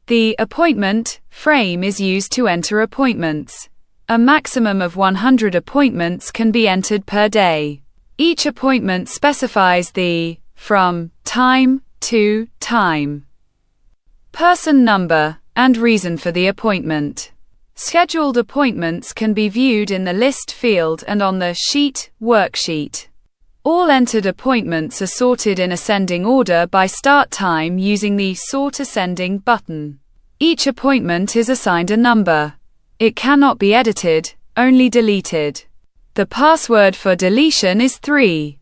The appointment frame is used to enter appointments. A maximum of 100 appointments can be entered per day. Each appointment specifies the from time to time, person number, and reason for the appointment. Scheduled appointments can be viewed in the list field and on the sheet worksheet. All entered appointments are sorted in ascending order by start time using the Sort Ascending button. Each appointment is assigned a number. It cannot be edited, only deleted. The password for deletion is 3.